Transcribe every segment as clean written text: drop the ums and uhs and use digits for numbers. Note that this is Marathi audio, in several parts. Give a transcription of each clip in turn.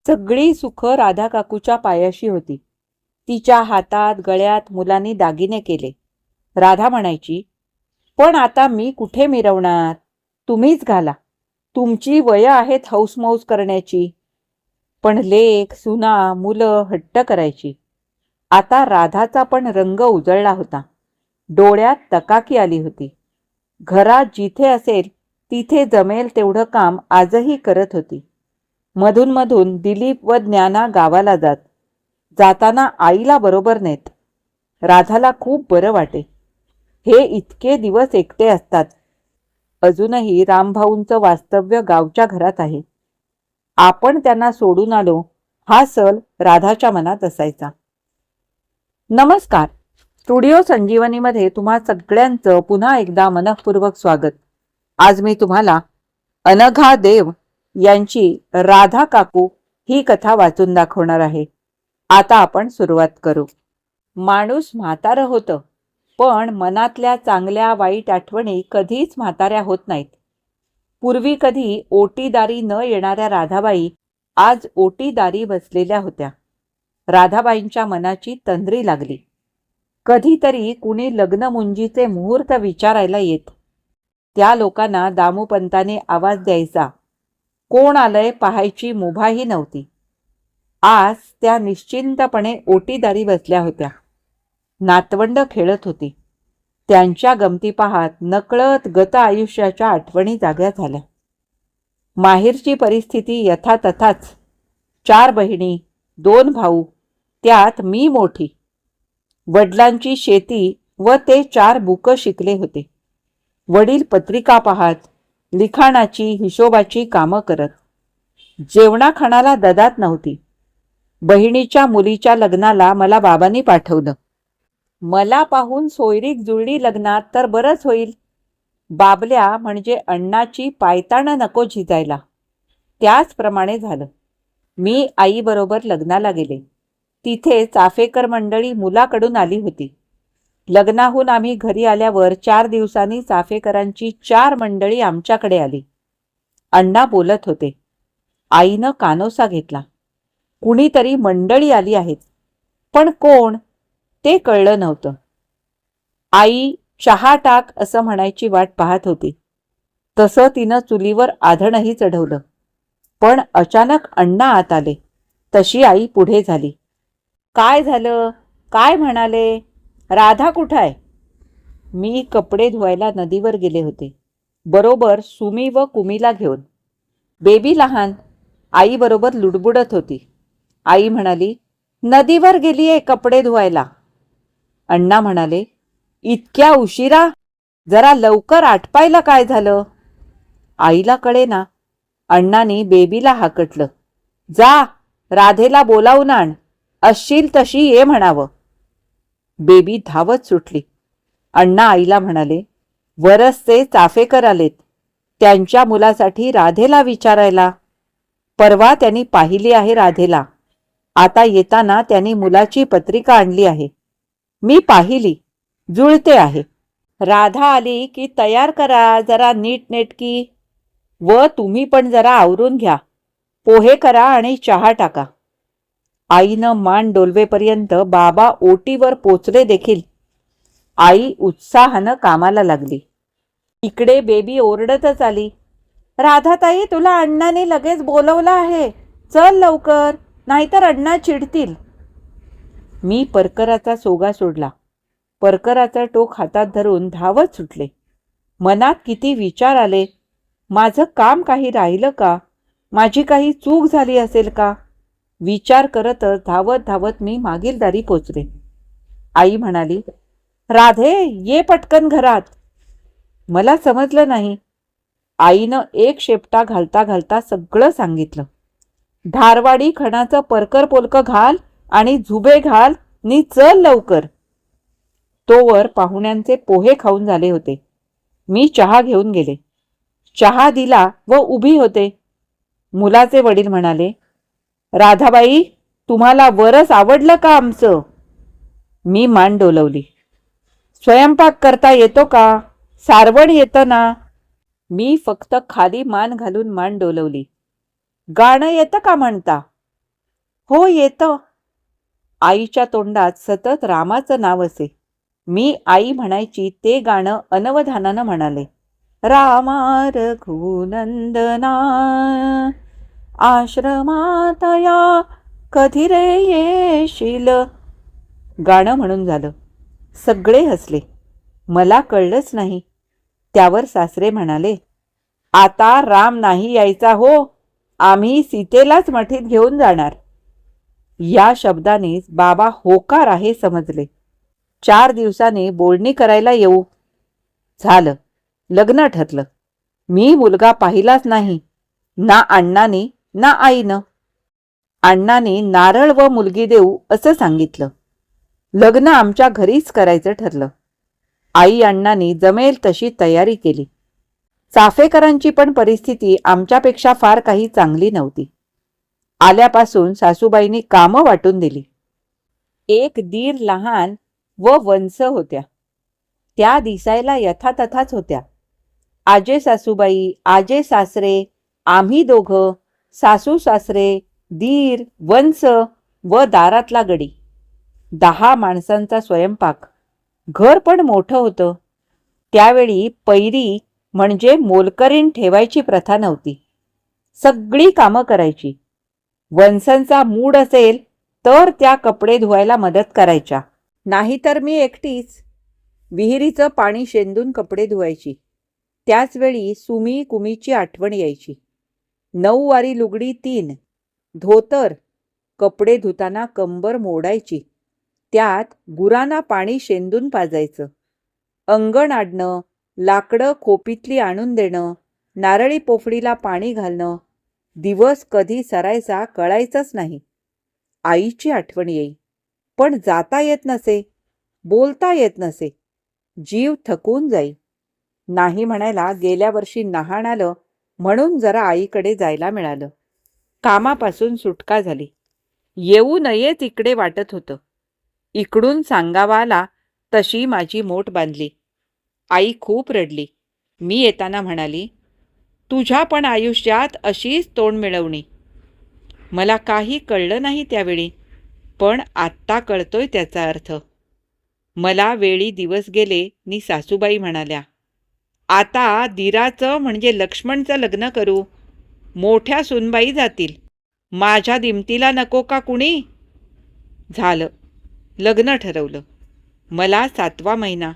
सगळी सुख राधा काकूच्या पायाशी होती. तिच्या हातात गळ्यात मुलांनी दागिने केले. राधा म्हणायची, पण आता मी कुठे मिरवणार, तुम्हीच घाला, तुमची वय आहेत हौसमौस करण्याची. पण लेक सुना मुलं हट्ट करायची. आता राधाचा पण रंग उजळला होता. डोळ्यात तकाकी आली होती. घरात जिथे असेल तिथे जमेल तेवढं काम आजही करत होती. मधून मधून दिलीप व ज्ञाना गावाला जाताना आईला बरोबर नेत. राधाला खूप बरं वाटे. हे इतके दिवस एकटे असतात. अजूनही रामभाऊंचं वास्तव्य गावच्या घरात आहे. आपण त्यांना सोडून आलो हा सल राधाच्या मनात असायचा. नमस्कार. स्टुडिओ संजीवनीमध्ये तुम्हा सगळ्यांचं पुन्हा एकदा मनःपूर्वक स्वागत. आज मी तुम्हाला अनघा देव यांची राधा काकू ही कथा वाचून दाखवणार आहे. आता आपण सुरुवात करू. माणूस म्हातारं होतं, पण मनातल्या चांगल्या वाईट आठवणी कधीच म्हाताऱ्या होत नाहीत. पूर्वी कधी ओटीदारी न येणाऱ्या राधाबाई आज ओटीदारी बसलेल्या होत्या. राधाबाईंच्या मनाची तंद्री लागली. कधीतरी कुणी लग्नमुंजीचे मुहूर्त विचारायला येत. त्या लोकांना दामूपंताने आवाज द्यायचा. कोण आलंय पाहायची मुभाही नव्हती. आज त्या निश्चिंतपणे ओटीदारी बसल्या होत्या. नातवंड खेळत होती. त्यांच्या गमती पाहत नकळत गत आयुष्याच्या आठवणी जाग्या झाल्या. माहेरची परिस्थिती यथातथाच. 4 बहिणी, 2 भाऊ, त्यात मी मोठी. वडिलांची शेती व ते 4 बुकं शिकले होते. वडील पत्रिका पाहत, लिखाणाची हिशोबाची कामं करत. जेवणाखाणाला ददात नव्हती. बहिणीच्या मुलीच्या लग्नाला मला बाबांनी पाठवलं. मला पाहून सोयरीक जुळली लग्नात तर बरंच होईल. बाबल्या म्हणजे अण्णाची पायताणं नको झिजायला. त्याचप्रमाणे झालं. मी आईबरोबर लग्नाला गेले. तिथे चाफेकर मंडळी मुलाकडून आली होती. लग्नाहून आम्ही घरी आल्यावर 4 दिवसांनी चाफेकरांची 4 मंडळी आमच्याकडे आली. अण्णा बोलत होते. आईनं कानोसा घेतला. कुणीतरी मंडळी आली आहेत, पण कोण ते कळलं नव्हतं. आई चहा टाक असं म्हणायची वाट पाहत होती. तसं तिनं चुलीवर आधणही चढवलं. पण अचानक अण्णा आत आले. तशी आई पुढे झाली. काय झालं, काय म्हणाले, राधा कुठं आहे? मी कपडे धुवायला नदीवर गेले होते, बरोबर सुमी व कुमीला घेऊन. बेबी लहान आई बरोबर लुडबुडत होती. आई म्हणाली, नदीवर गेलीये कपडे धुवायला. अण्णा म्हणाले, इतक्या उशिरा, जरा लवकर आटपायला काय झालं? आईला कळेना. अण्णांनी बेबीला हाकटलं. जा, राधेला बोलावून आण, असशील तशी ये म्हणावं. बेबी धावत सुटली. अण्णा आईला म्हणाले, वरसचे चाफेकर आलेत, त्यांच्या मुलासाठी राधेला विचारायला. परवा त्यांनी पाहिली आहे राधेला. आता येताना त्यांनी मुलाची पत्रिका आणली आहे. मी पाहिली, जुळते आहे. राधा आली की तयार करा जरा नीटनेटकी. व तुम्ही पण जरा आवरून घ्या. पोहे करा आणि चहा टाका. आईनं मान डोलवेपर्यंत बाबा ओटीवर पोचले देखील. आई उत्साहानं कामाला लागली. इकडे बेबी ओरडतच आली, राधाताई तुला अण्णाने लगेच बोलवलं आहे, चल लवकर, नाहीतर अण्णा चिडतील. मी परकराचा सोगा सोडला. परकराचा टोक हातात धरून धावत सुटले. मनात किती विचार आले. माझं काम काही राहिलं का? माझी काही चूक झाली असेल का? विचार करतच धावत धावत मी मागील दारी पोचले. आई म्हणाली, राधे ये पटकन घरात. मला समजलं नाही. आईनं एक शेपटा घालता घालता सगळं सांगितलं. धारवाडी खणाचं परकर पोलकं घाल आणि झुबे घाल नि चल लवकर. तोवर पाहुण्यांचे पोहे खाऊन झाले होते. मी चहा घेऊन गेले. चहा दिला व उभी होते. मुलाचे वडील म्हणाले, राधाबाई तुम्हाला वरस आवडलं का आमचं? मी मान डोलवली. स्वयंपाक करता येतो का? सारवण येतं ना? मी फक्त खाली मान घालून मान डोलवली. गाणं येतं का म्हणता? हो येतं. आईच्या तोंडात सतत रामाचं नाव असे. मी आई म्हणायची ते गाणं अनवधानानं म्हणाले. रामा रघुनंदना आश्रमातया कधी रे येशील. गाणं म्हणून झालं. सगळे हसले. मला कळलंच नाही. त्यावर सासरे म्हणाले, आता राम नाही यायचा हो, आम्ही सीतेलाच मठीत घेऊन जाणार. या शब्दानेच बाबा होकार आहे समजले. 4 दिवसाने बोलणी करायला येऊ. झालं. लग्न ठरलं. मी मुलगा पाहिलाच नाही, ना अण्णाने ना आईनं. अण्णाने नारळ व मुलगी देऊ असं सांगितलं. लग्न आमच्या घरीच करायचं ठरलं. आई अण्णांनी जमेल तशी तयारी केली. चाफेकरांची पण परिस्थिती आमच्यापेक्षा फार काही चांगली नव्हती. आल्यापासून सासूबाईंनी कामं वाटून दिली. एक दीर लहान व वंस होत्या. त्या दिसायला यथातथाच होत्या. आजे सासूबाई, आजे सासरे, आम्ही दोघं, सासू सासरे, दीर, वंस व दारातला गडी. 10 माणसांचा स्वयंपाक. घर पण मोठं होतं. त्यावेळी पैरी म्हणजे मोलकरीण ठेवायची प्रथा नव्हती. सगळी कामं करायची. वंसांचा मूड असेल तर त्या कपडे धुवायला मदत करायच्या, नाहीतर मी एकटीच. विहिरीचं पाणी शेंदून कपडे धुवायची. त्याचवेळी सुमी कुमीची आठवण यायची. 9 वारी लुगडी 3, धोतर. कपडे धुताना कंबर मोडायची. त्यात गुरांना पाणी शेंदून पाजायचं. अंगण आडणं, लाकडं खोपीतली आणून देणं, नारळी पोफडीला पाणी घालणं. दिवस कधी सरायचा कळायचंच नाही. आईची आठवण येई, पण जाता येत नसे, बोलता येत नसे. जीव थकून जाई. नाही म्हणायला गेल्या वर्षी नहाण आलं म्हणून जरा आईकडे जायला मिळालं. कामापासून सुटका झाली. येऊ नयेच इकडे वाटत होतं. इकडून सांगावा आला तशी माझी मोठ बांधली. आई खूप रडली. मी येताना म्हणाली, तुझ्या पण आयुष्यात अशीच तोंड मिळवणी. मला काही कळलं नाही त्यावेळी, पण आत्ता कळतोय त्याचा अर्थ. मला वेळी दिवस गेले नि सासूबाई म्हणाल्या, आता दिराचं म्हणजे लक्ष्मणचं लग्न करू. मोठ्या सुनबाई जातील. माझ्या दिमतीला नको का कुणी? झालं. लग्न ठरवलं. मला 7वा महिना.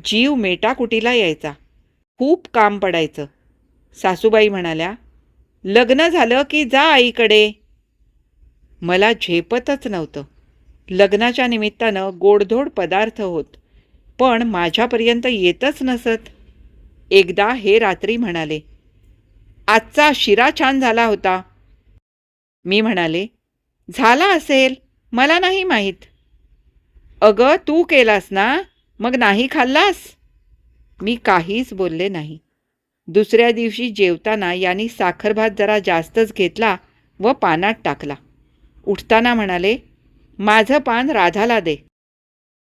जीव मेटाकुटीला यायचा. खूप काम पडायचं. सासूबाई म्हणाल्या, लग्न झालं की जा आईकडे. मला झेपतच नव्हतं. लग्नाच्या निमित्तानं गोडधोड पदार्थ होत, पण माझ्यापर्यंत येतच नसत. एकदा हे रात्री म्हणाले, आजचा शिरा छान झाला होता. मी म्हणाले, झाला असेल, मला नाही माहीत. अगं तू केलास ना, मग नाही खाल्लास? मी काहीच बोलले नाही. दुसऱ्या दिवशी जेवताना यांनी साखर भात जरा जास्तच घेतला व पानात टाकला. उठताना म्हणाले, माझं पान राधाला दे.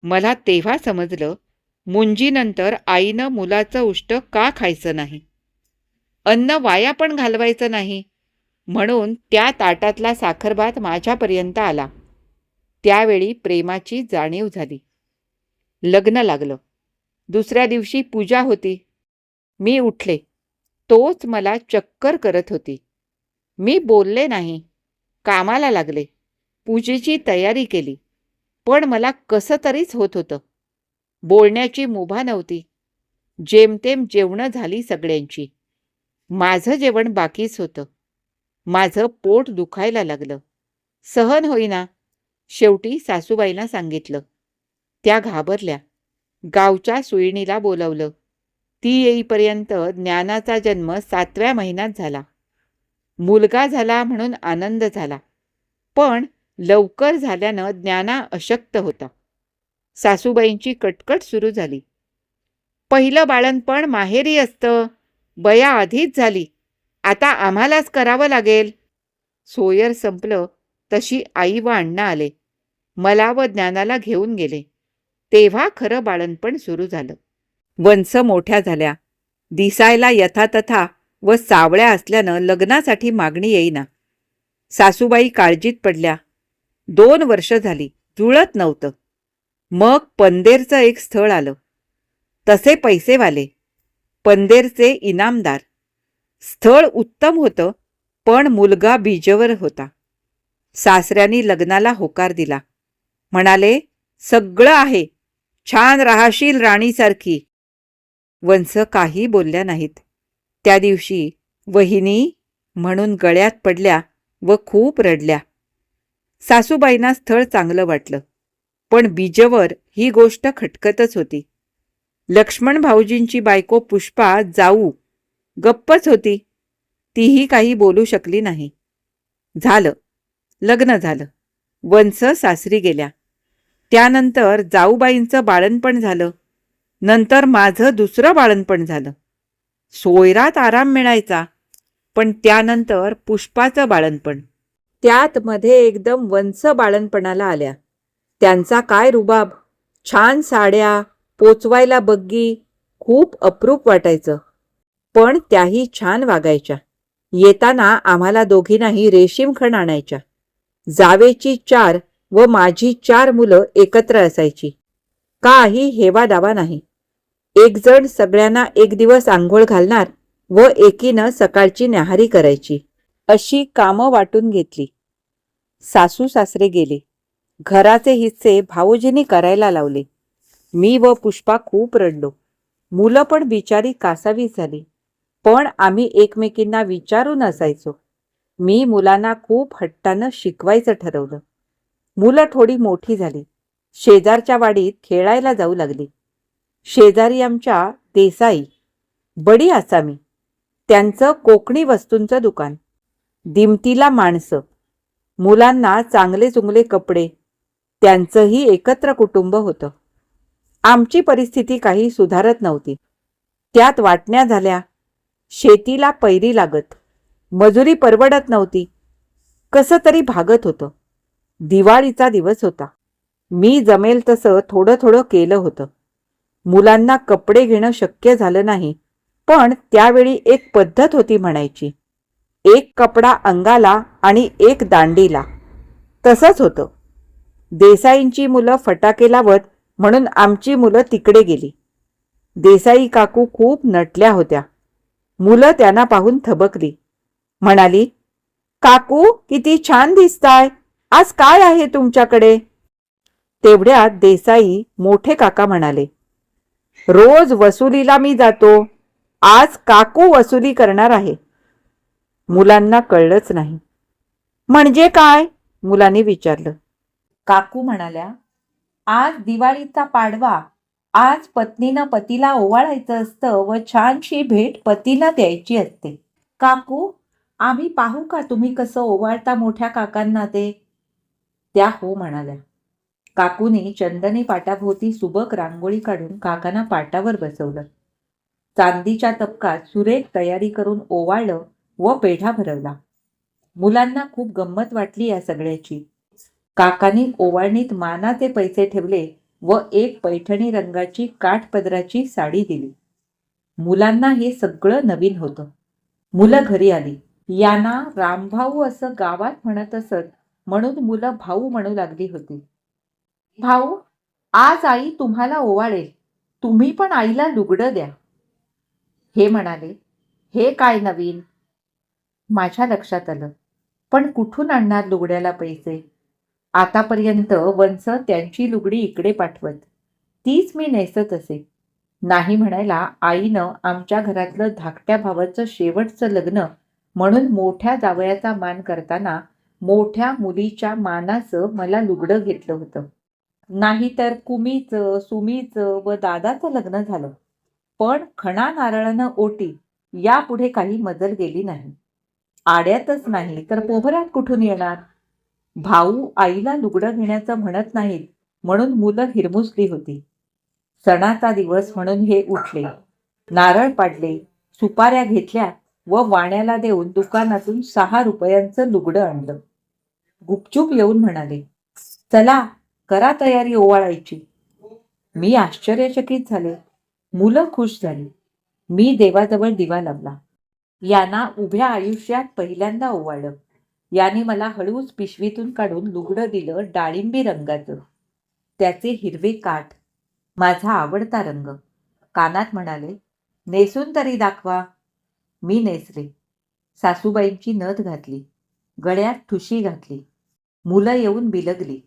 मला तेव्हा समजलं, मुंजीनंतर आईनं मुलाचं उष्ट का खायचं नाही. अन्न वाया पण घालवायचं नाही, म्हणून त्या ताटातला साखर भात माझ्यापर्यंत आला. त्यावेळी प्रेमाची जाणीव झाली. लग्न लागलं. दुसऱ्या दिवशी पूजा होती. मी उठले. तोच मला चक्कर करत होती. मी बोलले नाही. कामाला लागले. पूजेची तयारी केली. पण मला कसं तरीच होत होतं. बोलण्याची मुभा नव्हती. जेमतेम जेवणं झाली सगळ्यांची. माझं जेवण बाकीच होतं. माझं पोट दुखायला लागलं. सहन होईना. शेवटी सासूबाईंना सांगितलं. त्या घाबरल्या. गावच्या सुईणीला बोलवलं. ती येईपर्यंत ज्ञानाचा जन्म 7व्या महिन्यात झाला. मुलगा झाला म्हणून आनंद झाला, पण लवकर झाल्यानं ज्ञाना अशक्त होता. सासूबाईंची कटकट सुरू झाली. पहिलं बाळंतपण माहेरी असतं. बया आधीच झाली. आता आम्हालाच करावं लागेल. सोयर संपलं तशी आई व अण्णा आले. मला व ज्ञानाला घेऊन गेले. तेव्हा खरं बाळंतपण सुरू झालं. वंस मोठ्या झाल्या. दिसायला यथातथा व सावळ्या असल्यानं लग्नासाठी मागणी येईना. सासूबाई काळजीत पडल्या. 2 वर्ष झाली, जुळत नव्हतं. मग पंदेरचं एक स्थळ आलं. तसे पैसेवाले, पंदेरचे इनामदार. स्थळ उत्तम होतं, पण मुलगा बीजवर होता. सासऱ्यांनी लग्नाला होकार दिला. म्हणाले, सगळं आहे, छान राहशील राणीसारखी. वंस काही बोलल्या नाहीत. त्या दिवशी वहिनी म्हणून गळ्यात पडल्या व खूप रडल्या. सासूबाईंना स्थळ चांगलं वाटलं, पण बीजवर ही गोष्ट खटकतच होती. लक्ष्मण भाऊजींची बायको पुष्पा जाऊ गप्पच होती. तीही काही बोलू शकली नाही. झालं, लग्न झालं. वंस सासरी गेल्या. त्यानंतर जाऊबाईंचं बाळणपण झालं. नंतर माझं दुसरं बाळणपण झालं. सोयरात आराम मिळायचा, पण त्यानंतर पुष्पाचं बाळणपण. त्यात मध्ये एकदम वंस बाळणपणाला आल्या. त्यांचा काय रुबाब! छान साड्या, पोचवायला बग्गी, खूप अप्रूप वाटायचं. पण त्याही छान वागायच्या. येताना आम्हाला दोघींनाही रेशीम खण आणायच्या. जावेची 4 व माझी 4 मुलं एकत्र असायची. काही हेवा दावा नाही. एक जण सगळ्यांना एक दिवस आंघोळ घालणार व एकीनं सकाळची न्याहारी करायची. अशी कामं वाटून घेतली. सासू सासरे गेले. घराचे हिस्से भाऊजींनी करायला लावले. मी व पुष्पा खूप रडलो. मुलं पण बिचारी कासावीस झाली. पण आम्ही एकमेकींना विचारून असायचो. मी मुलांना खूप हट्टानं शिकवायचं ठरवलं. मुलं थोडी मोठी झाली. शेजारच्या वाडीत खेळायला जाऊ लागली. शेजारी आमच्या देसाई, बडी आसामी. त्यांचं कोकणी वस्तूंचं दुकान. दिमतीला माणसं. मुलांना चांगले चुंगले कपडे. त्यांचंही एकत्र कुटुंब होतं. आमची परिस्थिती काही सुधारत नव्हती. त्यात वाटण्या झाल्या. शेतीला पैरी लागत. मजुरी परवडत नव्हती. कसं तरी भागत होतं. दिवाळीचा दिवस होता. मी जमेल तसं थोडं थोडं केलं होतं. मुलांना कपडे घेणं शक्य झालं नाही, पण त्यावेळी एक पद्धत होती म्हणायची. एक कपडा अंगाला आणि एक दांडीला. तसंच होतं. देसाईंची मुलं फटाके लावत म्हणून आमची मुलं तिकडे गेली. देसाई काकू खूप नटल्या होत्या. मुलं त्यांना पाहून थबकली. म्हणाली, काकू किती छान दिसताय, आज काय आहे तुमच्याकडे? तेवढ्यात देसाई मोठे काका म्हणाले, रोज वसुलीला मी जातो, आज काकू वसुली करणार आहे. मुलांना कळलंच नाही. म्हणजे काय? मुलांनी विचारलं. काकू म्हणाल्या, आज दिवाळीचा पाडवा. आज पत्नीनं पतीला ओवाळायचं असतं व छानशी भेट पतीला द्यायची असते. काकू, आम्ही पाहू का तुम्ही कसं ओवाळता मोठ्या काकांना ते? त्या हो म्हणाल्या. काकूने चंदनी पाटाभोवती सुबक रांगोळी काढून काकांना पाटावर बसवलं. चांदीच्या तपकात सुरेख तयारी करून ओवाळलं व पेढा भरवला. मुलांना खूप गंमत वाटली या सगळ्याची. काकांनी ओवाळणीत मानाचे पैसे ठेवले व एक पैठणी रंगाची काठपदराची साडी दिली. मुलांना हे सगळं नवीन होतं. मुलं घरी आली. यांना रामभाऊ असं गावात म्हणत असत, म्हणून मुलं भाऊ म्हणू लागली होती. भाऊ, आज आई तुम्हाला ओवाळेल, तुम्ही पण आईला लुगडं द्या. हे म्हणाले, हे काय नवीन? माझ्या लक्षात आलं, पण कुठून आणणार लुगड्याला पैसे? आतापर्यंत वंस त्यांची लुगडी इकडे पाठवत, तीच मी नेसत असे. नाही म्हणायला आईनं आमच्या घरातलं धाकट्या भावाचं शेवटचं लग्न म्हणून मोठ्या जावयाचा मान करताना मोठ्या मुलीच्या मानाचं मला लुगडं घेतलं होतं. नाहीतर कुमीचं, सुमीचं व दादाचं लग्न झालं, पण खणा नारळानं ओटी यापुढे काही मजल गेली नाही. आड्यातच नाही तर पोभरात कुठून येणार? भाऊ आईला लुगडं घेण्याचं म्हणत नाहीत म्हणून मुलं हिरमुसली होती. सणाचा दिवस म्हणून हे उठले, नारळ पाडले, सुपाऱ्या घेतल्या व वाण्याला देऊन दुकानातून 6 रुपयांचं लुगडं आणलं. गुपचूप येऊन म्हणाले, चला करा तयारी ओवाळायची. मी आश्चर्यचकित झाले. मुलं खुश झाली. मी देवाजवळ दिवा लावला. यांना उभ्या आयुष्यात पहिल्यांदा ओवाळलं. याने मला हळूच पिशवीतून काढून लुगडं दिलं डाळिंबी रंगाचं. त्याचे हिरवे काठ, माझा आवडता रंग. कानात म्हणाले, नेसून तरी दाखवा. मी नेसले. सासूबाईंची नथ घातली, गळ्यात ठुशी घातली. मुलं येऊन बिलगली,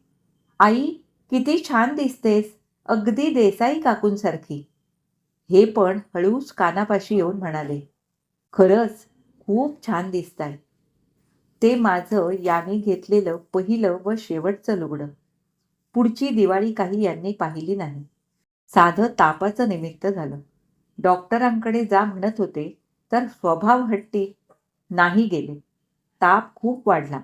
आई किती छान दिसतेस, अगदी देसाई काकूंसारखी. हे पण हळूच कानापाशी येऊन म्हणाले, खरंच खूप छान दिसताय. ते माझं याने घेतलेलं पहिलं व शेवटचं लुगडं. पुढची दिवाळी काही यांनी पाहिली नाही. साधं तापाचं निमित्त झालं. डॉक्टरांकडे जा म्हणत होते, तर स्वभाव हट्टी नाही गेले. ताप खूप वाढला,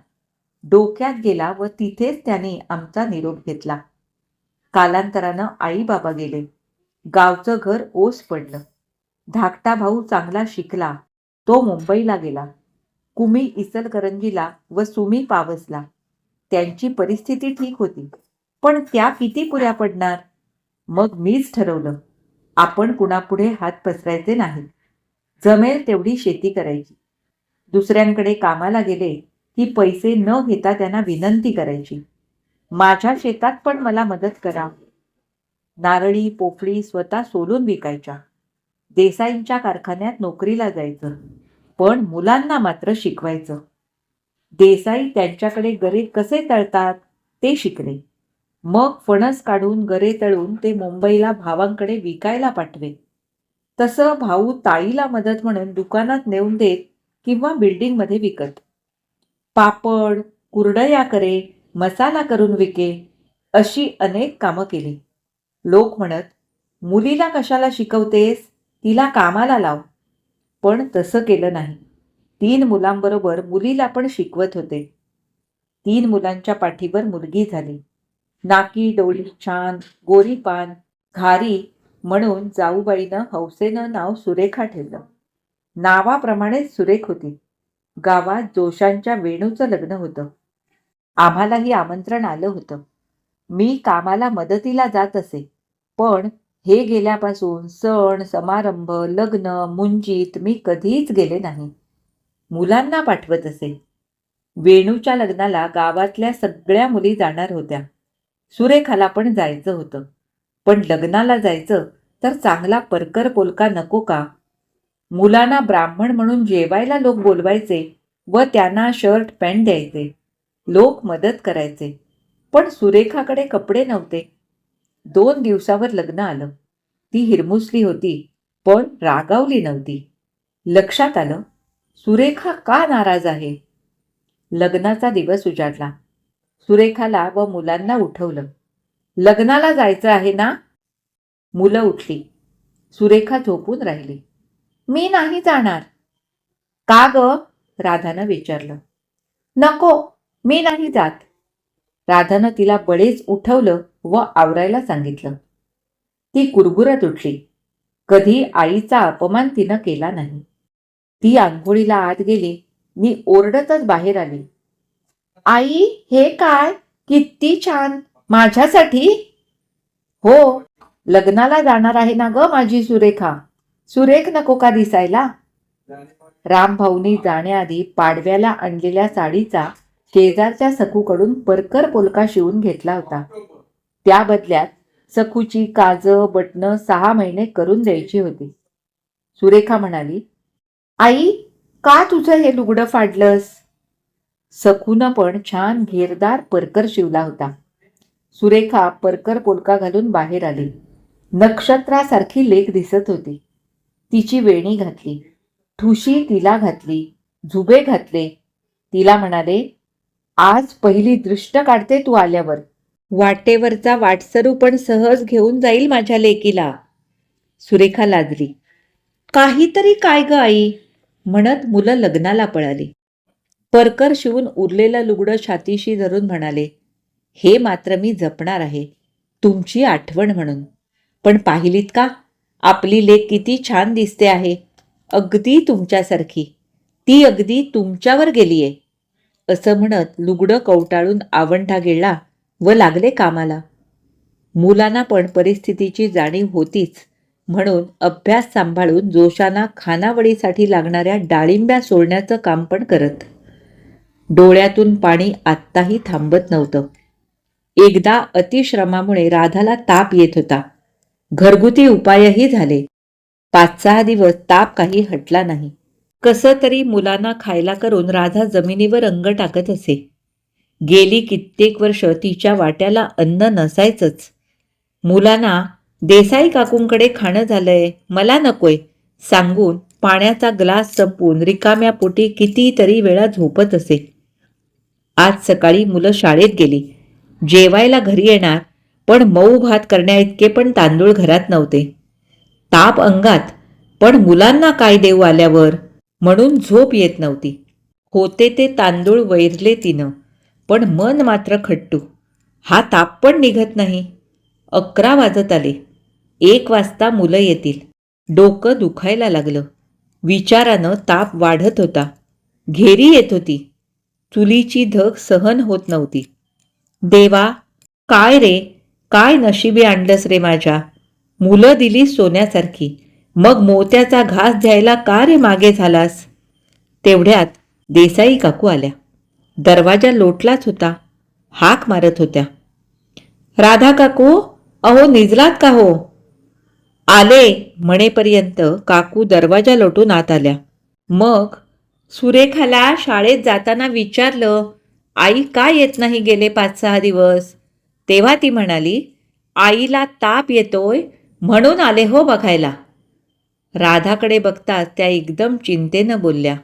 डोक्यात गेला व तिथेच त्याने आमचा निरोप घेतला. कालांतरानं आई बाबा गेले. गावचं घर ओस पडलं. धाकटा भाऊ चांगला शिकला, तो मुंबईला गेला. कुमी इचलकरंजीला व सुमी पावसला. त्यांची परिस्थिती ठीक होती, पण त्या किती पुऱ्या पडणार. मग मीच ठरवलं, आपण कुणापुढे हात पसरायचे नाही. जमेल तेवढी शेती करायची. दुसऱ्यांकडे कामाला गेले की पैसे न घेता त्यांना विनंती करायची, माझ्या शेतात पण मला मदत करा. नारळी पोफळी स्वतः सोलून विकायच्या. देसाईंच्या कारखान्यात नोकरीला जायचं, पण मुलांना मात्र शिकवायचं. देसाई त्यांच्याकडे गरे कसे तळतात ते शिकले. मग फणस काढून गरे तळून ते मुंबईला भावांकडे विकायला पाठवे. तसं भाऊ ताईला मदत म्हणून दुकानात नेऊन देत किंवा बिल्डिंगमध्ये विकत. पापड, कुरडया करे, मसाला करून विके, अशी अनेक कामं केली. लोक म्हणत, मुलीला कशाला शिकवतेस, तिला कामाला लाव. पण तसं केलं नाही. 3 मुलांबरोबर मुलीला पण शिकवत होते. 3 मुलांच्या पाठीवर मुलगी झाली. नाकी डोळी छान, गोरी पान, घारी म्हणून जाऊबाईनं हौसेनं नाव सुरेखा ठेवलं. नावाप्रमाणेच सुरेख होती. गावात जोशांच्या वेणूचं लग्न होतं. आम्हालाही आमंत्रण आलं होतं. मी कामाला मदतीला जात असे, पण हे गेल्यापासून सण समारंभ लग्न मुंजीत मी कधीच गेले नाही. मुलांना पाठवत असे. वेणूच्या लग्नाला गावातल्या सगळ्या मुली जाणार होत्या. सुरेखाला पण जायचं होतं, पण लग्नाला जायचं तर चांगला परकर पोलका नको का. मुलांना ब्राह्मण म्हणून जेवायला लोक बोलवायचे व त्यांना शर्ट पॅन्ट द्यायचे. लोक मदत करायचे, पण सुरेखाकडे कपडे नव्हते. 2 दिवसावर लग्न आलं. ती हिरमुसली होती, पण रागावली नव्हती. लक्षात आलं, सुरेखा का नाराज आहे. लग्नाचा दिवस उजाडला. सुरेखाला व मुलांना उठवलं. लग्नाला जायचं आहे ना. मुलं उठली. सुरेखा झोपून राहिली. मी नाही जाणार. का ग, राधानं विचारलं. नको, मी नाही जात. राधानं तिला बळेच उठवलं व आवरायला सांगितलं. ती कुरबुरत उठली. कधी आईचा अपमान तिनं केला नाही. ती आंघोळीला आत गेली. मी ओरडतच बाहेर आली. आई, हे काय, किती छान, माझ्यासाठी. हो, लग्नाला जाणार आहे ना ग माझी सुरेखा. सुरेख नको का दिसायला. रामभाऊनी जाण्याआधी पाडव्याला आणलेल्या साडीचा शेजारच्या सखूकडून परकर पोलका शिवून घेतला होता. त्या बदल्यात सखूची काज बटणं 6 महिने करून द्यायची होती. सुरेखा म्हणाली, आई का तुझं हे लुगडं फाडलंस. सखूनं पण छान घेरदार परकर शिवला होता. सुरेखा परकर पोलका घालून बाहेर आली. नक्षत्रासारखी लेक दिसत होती. तिची वेणी घातली, ठुशी तिला घातली, झुबे घातले. तिला म्हणाले, आज पहिली दृष्ट काढते तू आल्यावर. वाटेवरचा वाटसरू पण सहज घेऊन जाईल माझ्या लेकीला. सुरेखा लाजली. काहीतरी काय ग आई, म्हणत मुलं लग्नाला पळाली. परकर शिवून उरलेलं लुगडं छातीशी धरून म्हणाले, हे मात्र मी जपणार आहे, तुमची आठवण म्हणून. पण पाहिलीत का, आपली लेक किती छान दिसते आहे, अगदी तुमच्यासारखी. ती अगदी तुमच्यावर गेलीये. असं म्हणत लुगडं कवटाळून आवंढा गेला व लागले कामाला. मुलांना पण परिस्थितीची जाणीव होतीच, म्हणून अभ्यास सांभाळून जोशाना खानावळीसाठी लागणाऱ्या डाळिंब्या सोडण्याचं काम पण करत. डोळ्यातून पाणी आत्ताही थांबत नव्हतं. एकदा अतिश्रमामुळे राधाला ताप येत होता. घरगुती उपायही झाले. 5-6 दिवस ताप काही हटला नाही. कसं तरी मुलांना खायला करून राधा जमिनीवर अंग टाकत असे. गेली कित्येक वर्ष तिच्या वाट्याला अन्न नसायचंच. मुलांना देसाई काकूंकडे खाणं झालंय, मला नकोय सांगून पाण्याचा ग्लास संपवून रिकाम्या पोटी कितीतरी वेळा झोपत असे. आज सकाळी मुलं शाळेत गेली. जेवायला घरी येणार, पण मऊ भात करण्याइतके पण तांदूळ घरात नव्हते. ताप अंगात, पण मुलांना काय देऊ आल्यावर, म्हणून झोप येत नव्हती. होते ते तांदूळ वैरले तिनं, पण मन मात्र खट्टू. हा ताप पण निघत नाही. 11 वाजत आले. 1 वाजता मुलं येतील. डोकं दुखायला लागलं. विचारानं ताप वाढत होता. घेरी येत होती. चुलीची धग सहन होत नव्हती. देवा, काय रे, काय नशिबी आणलंस रे माझ्या. मुलं दिली सोन्यासारखी, मग मोत्याचा घास द्यायला का रे मागे झालास. तेवढ्यात देसाई काकू आल्या. दरवाजा लोटलाच होता. हाक मारत होत्या. राधा काकू, अहो निजलात का हो. आले म्हणेपर्यंत काकू दरवाजा लोटून आत आल्या. मग सुरेखाला शाळेत जाताना विचारलं, आई का येत नाही गेले 5-6 दिवस. तेव्हा ती म्हणाली, आईला ताप येतोय म्हणून आले हो बघायला. राधाकडे बघताच त्या एकदम चिंतेनं बोलल्या,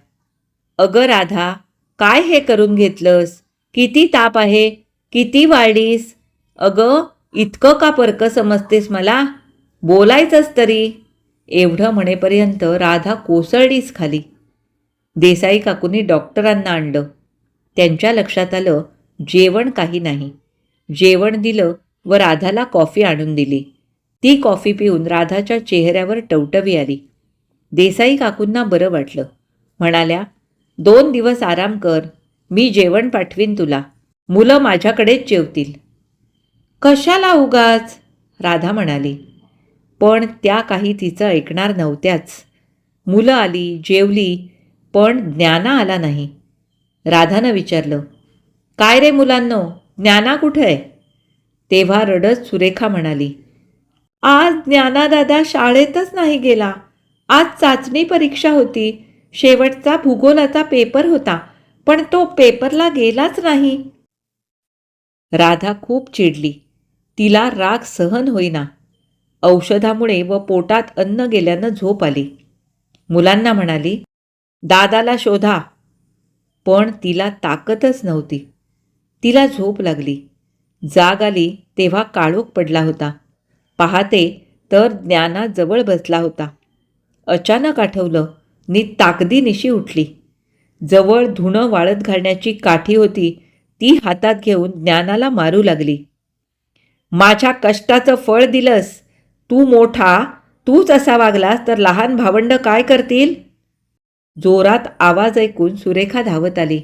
अगं राधा, काय हे करून घेतलंस. किती ताप आहे, किती वाढलीस. अगं इतकं का परकं समजतेस मला, बोलायचंच तरी. एवढं म्हणेपर्यंत राधा कोसळलीच खाली. देसाई काकूंनी डॉक्टरांना आणलं. त्यांच्या लक्षात आलं जेवण काही नाही. जेवण दिलं व राधाला कॉफी आणून दिली. ती कॉफी पिऊन राधाच्या चेहऱ्यावर टवटवी आली. देसाई काकूंना बरं वाटलं. म्हणाल्या, 2 दिवस आराम कर, मी जेवण पाठवीन तुला. मुलं माझ्याकडेच जेवतील. कशाला उगाच, राधा म्हणाली. पण त्या काही तिचं ऐकणार नव्हत्याच. मुलं आली, जेवली, पण ज्ञाना आला नाही. राधानं विचारलं, काय रे मुलांनो, ज्ञाना कुठे आहे. तेव्हा रडत सुरेखा म्हणाली, आज ज्ञानादादा शाळेतच नाही गेला. आज चाचणी परीक्षा होती. शेवटचा भूगोलाचा पेपर होता, पण तो पेपरला गेलाच नाही. राधा खूप चिडली. तिला राग सहन होईना. औषधामुळे व पोटात अन्न गेल्यानं झोप आली. मुलांना म्हणाली, दादाला शोधा. पण तिला ताकदच नव्हती. तिला झोप लागली. जाग आली तेव्हा काळोख पडला होता. पाहते तर ज्ञाना जवळ बसला होता. अचानक आठवलं, नी ताकदीनिशी उठली. जवळ धुणं वाळत घालण्याची काठी होती, ती हातात घेऊन ज्ञानाला मारू लागली. माझ्या कष्टाचं फळ दिलंस. तू मोठा, तूच असा वागलास तर लहान भावंड काय करतील. जोरात आवाज ऐकून सुरेखा धावत आली.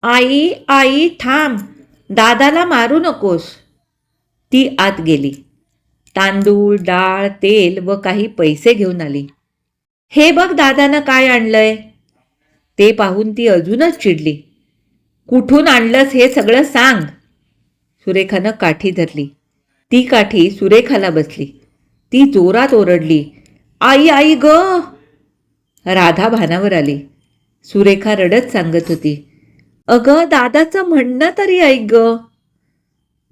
आई, आई थांब, दादाला मारू नकोस. ती आत गेली. तांदूळ, डाळ, तेल व काही पैसे घेऊन आली. हे बघ दादानं काय आणलंय. ते पाहून ती अजूनच चिडली. कुठून आणलंस हे सगळं सांग. सुरेखानं काठी धरली. ती काठी सुरेखाला बसली. ती जोरात ओरडली, आई आई ग. राधा भानावर आली. सुरेखा रडत सांगत होती, अगं दादाचं म्हणणं तरी ऐक ग.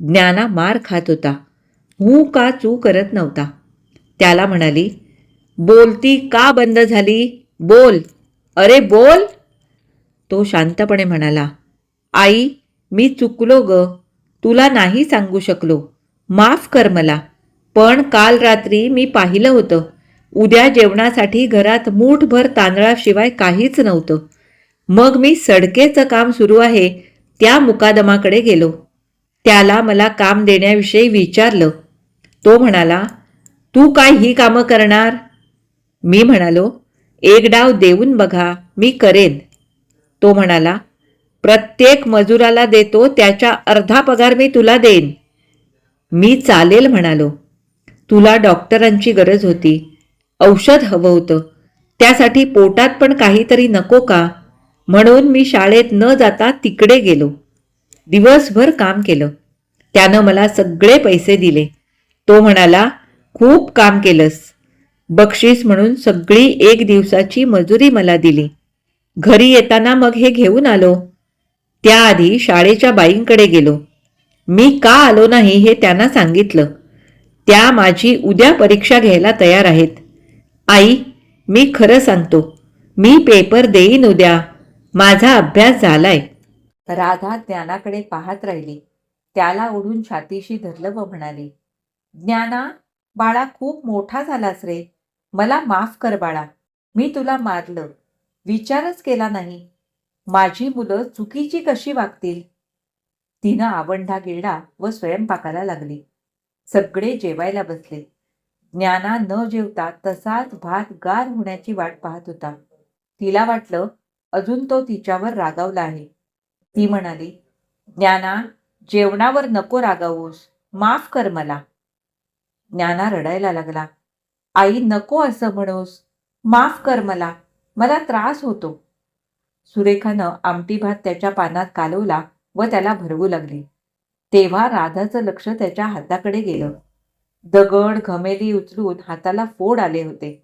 ज्ञाना मार खात होता. हू का चू करत नव्हता. त्याला म्हणाली, बोलती का बंद झाली, बोल, अरे बोल. तो शांतपणे म्हणाला, आई मी चुकलो ग, तुला नाही सांगू शकलो, माफ कर मला. पण काल रात्री मी पाहिलं होतं. उद्या जेवणासाठी घरात मूठभर तांदळाशिवाय काहीच नव्हतं. मग मी सडकेचं काम सुरू आहे त्या मुकादमाकडे गेलो. त्याला मला काम देण्याविषयी विचारलं. तो म्हणाला, तू काय ही कामं करणार. मी म्हणालो, एक डाव देऊन बघा, मी करेन. तो म्हणाला, प्रत्येक मजुराला देतो त्याच्या अर्धा पगार मी तुला देईन. मी चालेल म्हणालो. तुला डॉक्टरांची गरज होती, औषध हवं होतं, त्यासाठी पोटात पण काहीतरी नको का. म्हणून मी शाळेत न जाता तिकडे गेलो. दिवसभर काम केलं. त्यानं मला सगळे पैसे दिले. तो म्हणाला, खूप काम केलंस. बक्षीस म्हणून सगळी 1 दिवसाची मजुरी मला दिली. घरी येताना मग हे घेऊन आलो. त्याआधी शाळेच्या बाईंकडे गेलो. मी का आलो नाही हे त्यांना सांगितलं. त्या माझी उद्या परीक्षा घ्यायला तयार आहेत. आई, मी खरं सांगतो, मी पेपर देईन उद्या. माझा अभ्यास झालाय. राधा ज्ञानाकडे पाहत राहिली. त्याला ओढून छातीशी धरलं व म्हणाली, ज्ञाना, बाळा, खूप मोठा झालास रे. मला माफ कर बाळा. मी तुला मारलं, विचारच केला नाही. माझी मुलं चुकीची कशी वागतील. तिनं आवंढा गिळला व स्वयंपाकाला लागली. सगळे जेवायला बसले. ज्ञाना न जेवता तसाच भात गार होण्याची वाट पाहत होता. तिला वाटलं अजून तो तिच्यावर रागावला आहे. ती म्हणाली, ज्ञाना, जेवणावर नको रागावूस, माफ कर मला. ज्ञाना रडायला लागला. आई, नको असं म्हणूस, माफ कर मला, मला त्रास होतो. सुरेखानं आमटी भात त्याच्या पानात कालवला व त्याला भरवू लागली. तेव्हा राधाचं लक्ष त्याच्या हाताकडे गेलं. दगड घमेली उचलून हाताला फोड आले होते.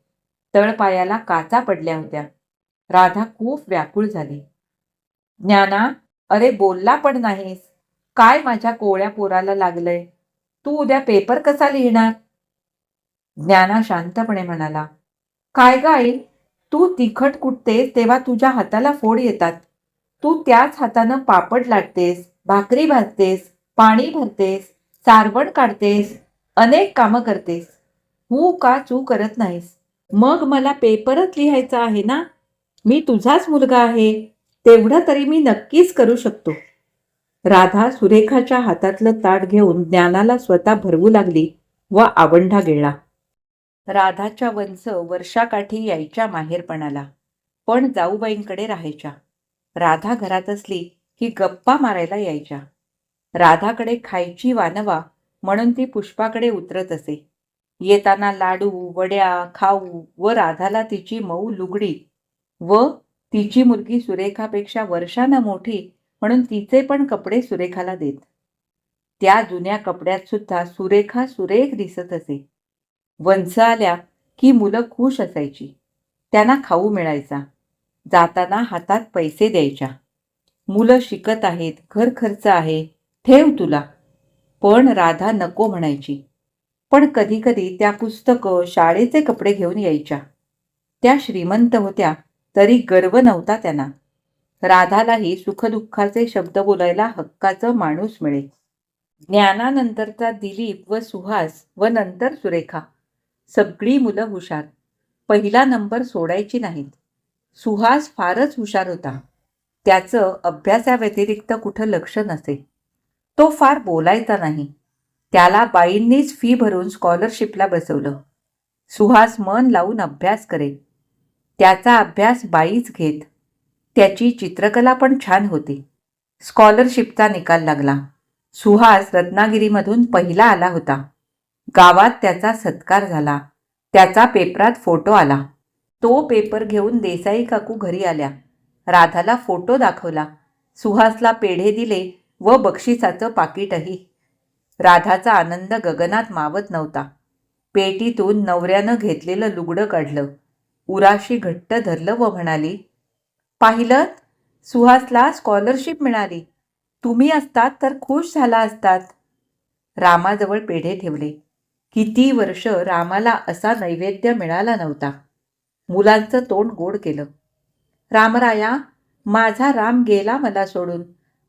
तळपायाला काचा पडल्या होत्या. राधा खूप व्याकुळ झाली. ज्ञाना, अरे बोलला पण नाहीस. काय माझ्या कोवळ्या पोराला लागलंय. तू उद्या पेपर कसा लिहिणार. ज्ञाना शांतपणे म्हणाला, काय ग आई, तू तिखट कुटतेस तेव्हा तुझ्या हाताला फोड येतात. तू त्याच हातानं पापड लाटतेस, भाकरी भाजतेस, पाणी भरतेस, सारवण काढतेस, अनेक कामं करतेस. हू का चू करत नाहीस. मग मला पेपरच लिहायचा आहे ना. मी तुझाच मुलगा आहे. तेवढं तरी मी नक्कीच करू शकतो. राधा सुरेखाच्या हातातलं ताट घेऊन ज्ञानाला स्वतः भरवू लागली व आवंढा गिळला. राधाच्या वंश वर्षाकाठी यायच्या माहेरपणाला, पण जाऊबाईंकडे राहायच्या. राधा घरात असली की गप्पा मारायला यायच्या. राधाकडे खायची वानवा म्हणून ती पुष्पाकडे उतरत असे. येताना लाडू, वड्या, खाऊ व राधाला तिची मऊ लुगडी व तिची मुलगी सुरेखापेक्षा वर्षानं मोठी म्हणून तिचे पण कपडे सुरेखाला देत. त्या जुन्या कपड्यात सुद्धा सुरेखा सुरेख दिसत असे. वंश आल्या की मुलं खुश असायची. त्यांना खाऊ मिळायचा. जाताना हातात पैसे द्यायच्या. मुलं शिकत आहेत, घर खर्च आहे, ठेव तुला. पण राधा नको म्हणायची. पण कधी कधी त्या पुस्तकं, शाळेचे कपडे घेऊन यायच्या. त्या श्रीमंत होत्या तरी गर्व नव्हता त्यांना. राधालाही सुखदुःखाचे शब्द बोलायला हक्काचं माणूस मिळे. ज्ञानानंतरचा दिलीप व सुहास व नंतर सुरेखा. सगळी मुलं हुशार. पहिला नंबर सोडायची नाहीत. सुहास फारच हुशार होता. त्याचं अभ्यासाव्यतिरिक्त कुठं लक्ष नसे. तो फार बोलायचा नाही. त्याला बाईंनीच फी भरून स्कॉलरशिपला बसवलं. सुहास मन लावून अभ्यास करे. त्याचा अभ्यास बाईच घेत. त्याची चित्रकला पण छान होती. स्कॉलरशिपचा निकाल लागला. सुहास रत्नागिरीमधून पहिला आला होता. गावात त्याचा सत्कार झाला. त्याचा पेपरात फोटो आला. तो पेपर घेऊन देसाई काकू घरी आल्या. राधाला फोटो दाखवला. सुहासला पेढे दिले व बक्षिसाचं पाकिटही. राधाचा आनंद गगनात मावत नव्हता. पेटीतून नवऱ्यानं घेतलेलं लुगडं काढलं. उराशी घट्ट धरलं व म्हणाली, पाहिलं, सुहासला स्कॉलरशिप मिळाली. तुम्ही असतात तर खुश झाला असतात. रामाजवळ पेढे ठेवले. किती वर्ष रामाला असा नैवेद्य मिळाला नव्हता. मुलांचं तोंड गोड केलं. रामराया, माझा राम गेला मला सोडून,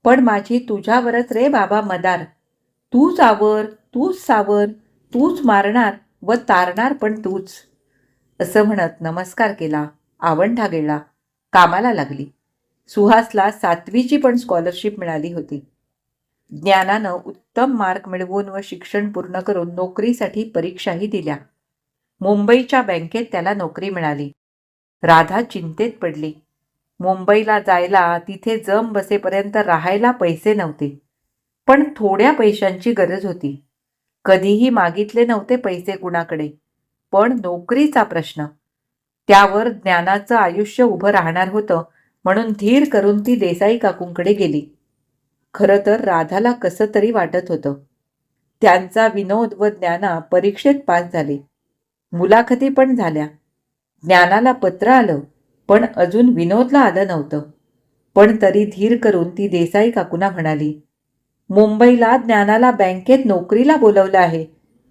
पण माझी तुझ्यावरच रे बाबा मदार. तूच आवर, तूच सावर, तूच मारणार व तारणार पण तूच. असं म्हणत नमस्कार केला. आवंढा गिळला. कामाला लागली. सुहासला 7वीची पण स्कॉलरशिप मिळाली होती. ज्ञानानं उत्तम मार्क मिळवून व शिक्षण पूर्ण करून नोकरीसाठी परीक्षाही दिल्या. मुंबईच्या बँकेत त्याला नोकरी मिळाली. राधा चिंतेत पडली. मुंबईला जायला, तिथे जम बसेपर्यंत राहायला पैसे नव्हते. पण थोड्या पैशांची गरज होती. कधीही मागितले नव्हते पैसे कुणाकडे. पण नोकरीचा प्रश्न. त्यावर ज्ञानाचं आयुष्य उभं राहणार होतं म्हणून धीर करून ती देसाई काकूंकडे गेली. खरं तर राधाला कसं तरी वाटत होतं. त्यांचा विनोद व ज्ञाना परीक्षेत पास झाले. मुलाखती पण झाल्या. ज्ञानाला पत्र आलं, पण अजून विनोदला आलं नव्हतं. पण तरी धीर करून ती देसाई काकूंना म्हणाली, मुंबईला ज्ञानाला बँकेत नोकरीला बोलवलं आहे.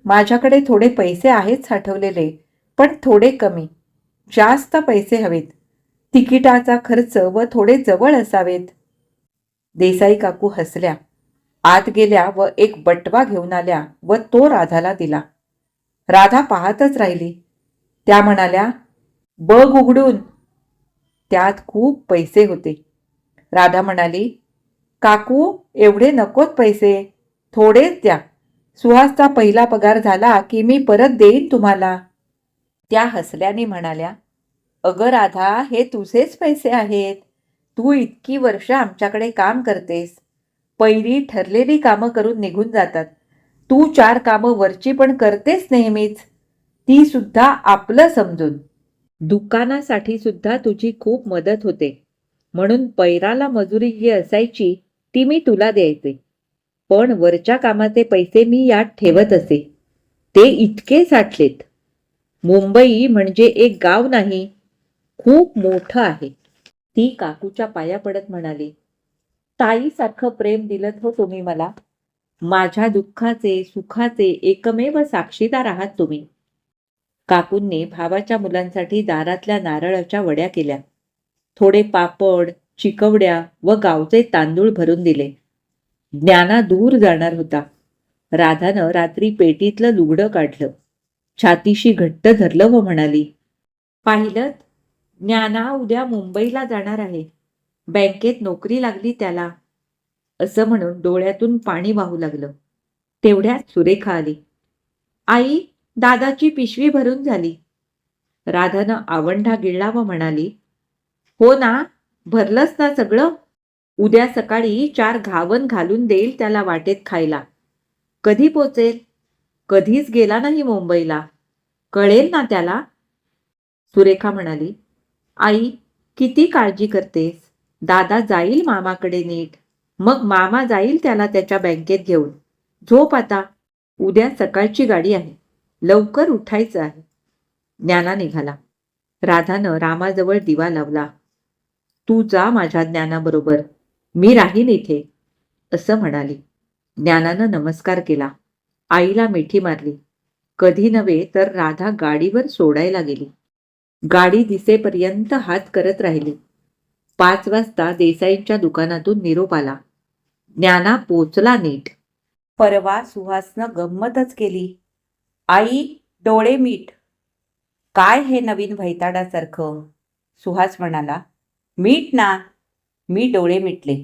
माझ्याकडे थोडे पैसे आहेत साठवलेले, पण थोडे कमी. जास्त पैसे हवेत. तिकिटाचा खर्च व थोडे जवळ असावेत. देसाई काकू हसल्या, आत गेल्या व एक बटवा घेऊन आल्या व तो राधाला दिला. राधा पाहतच राहिली. त्या म्हणाल्या, बघ उघडून. त्यात खूप पैसे होते. राधा म्हणाली, काकू एवढे नकोत पैसे, थोडेच द्या. सुहासचा पहिला पगार झाला की मी परत देईन तुम्हाला. त्या हसल्याने म्हणाल्या, अगं राधा, हे तुझेच पैसे आहेत. तू इतकी वर्ष आमच्याकडे काम करतेस. पहिली ठरलेली कामं करून निघून जातात. तू 4 कामं वरची पण करतेस नेहमीच, ती सुद्धा आपलं समजून. दुकानासाठी सुद्धा तुझी खूप मदत होते. म्हणून पैराला मजुरी जी असायची ती मी तुला द्यायचे. पण वरच्या कामाचे पैसे मी यात ठेवत असे. ते इतके साठलेत. मुंबई म्हणजे एक गाव नाही, खूप मोठं आहे. ती काकूच्या पाया पडत म्हणाली, ताईसारखं प्रेम दिलं हो तुम्ही मला. माझ्या दुःखाचे सुखाचे एकमेव साक्षीदार आहात तुम्ही. काकूंनी भावाच्या मुलांसाठी दारातल्या नारळाच्या वड्या केल्या. थोडे पापड, चिकवड्या व गावचे तांदूळ भरून दिले. ज्ञाना दूर जाणार होता. राधानं रात्री पेटीतलं लुगडं काढलं, छातीशी घट्ट धरलं व म्हणाली, पाहिलं, ज्ञाना उद्या मुंबईला जाणार आहे. बँकेत नोकरी लागली त्याला. असं म्हणून डोळ्यातून पाणी वाहू लागलं. तेवढ्यात सुरेखा आली. आई, दादाची पिशवी भरून झाली. राधानं आवंढा गिळला व म्हणाली, हो ना, भरलंच ना सगळं. उद्या सकाळी 4 घावन घालून देईल त्याला वाटेत खायला. कधी पोचेल? कधीच गेला नाही मुंबईला. कळेल ना त्याला. सुरेखा म्हणाली, आई, किती काळजी करतेस. दादा जाईल मामाकडे नीट. मग मामा जाईल त्याला त्याच्या बँकेत घेऊन. झोप आता. उद्या सकाळची गाडी आहे. लवकर उठायचं आहे. ज्ञाना निघाला. राधानं रामाजवळ दिवा लावला. तू जा माझ्या ज्ञानाबरोबर, मी राहीन इथे, असं म्हणाली. ज्ञानानं नमस्कार केला. आईला मिठी मारली. कधी नव्हे तर राधा गाडीवर सोडायला गेली. गाडी दिसेपर्यंत हात करत राहिली. 5 वाजता देसाईंच्या दुकानातून निरोप आला. ज्ञाना पोचला नीट. परवा सुहासनं गंमतच केली. आई, डोळे मीट. काय हे नवीन भैताडासारखं? सुहास म्हणाला, मीट ना. मी डोळे मिटले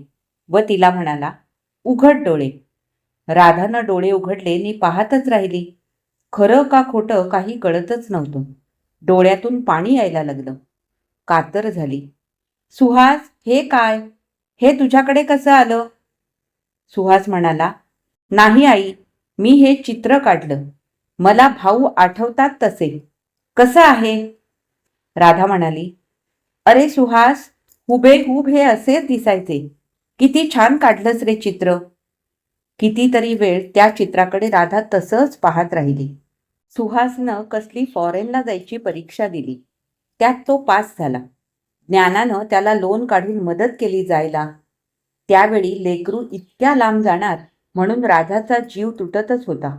व तिला म्हणाला, उघड डोळे. राधानं डोळे उघडले नि पाहतच राहिली. खरं का खोटं काही कळतच नव्हतं. डोळ्यातून पाणी यायला लागलं. कातर झाली. सुहास, हे काय? हे तुझ्याकडे कसं आलं? सुहास म्हणाला, नाही आई, मी हे चित्र काढलं. मला भाऊ आठवतात तसे. कसं आहे? राधा म्हणाली, अरे सुहास, हुबेहूब हे असेच दिसायचे. किती छान काढलंस रे चित्र. कितीतरी वेळ त्या चित्राकडे राधा तसंच पाहत राहिली. सुहासनं कसली फॉरेनला जायची परीक्षा दिली. त्यात तो पास झाला. ज्ञानानं त्याला लोन काढून मदत केली जायला. त्यावेळी लेकरू इतक्या लांब जाणार म्हणून राधाचा जीव तुटतच होता.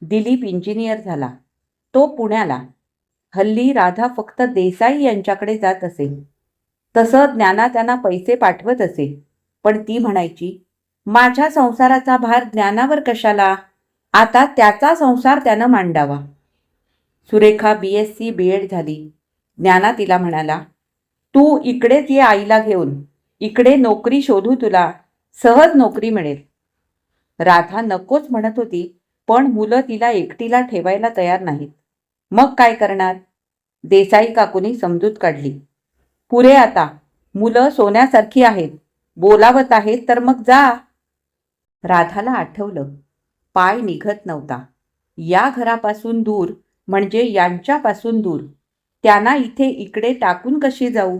दिलीप इंजिनियर झाला. तो पुण्याला. हल्ली राधा फक्त देसाई यांच्याकडे जात असे. तसं ज्ञाना त्यांना पैसे पाठवत असे. पण ती म्हणायची, माझ्या संसाराचा भार ज्ञानावर कशाला? आता त्याचा संसार त्यानं मांडावा. सुरेखा BSc B.Ed झाली. ज्ञाना तिला म्हणाला, तू इकडेच ये आईला घेऊन. इकडे नोकरी शोधू तुला. सहज नोकरी मिळेल. राधा नकोच म्हणत होती, पण मुलं तिला एकटीला ठेवायला तयार नाहीत. मग काय करणार? देसाई काकूनी समजूत काढली. पुरे आता. मुलं सोन्यासारखी आहेत. बोलावत आहेत तर मग जा. राधाला आठवलं, पाय निघत नव्हता. या घरापासून दूर म्हणजे यांच्यापासून दूर. त्यांना इथे इकडे टाकून कशी जाऊ?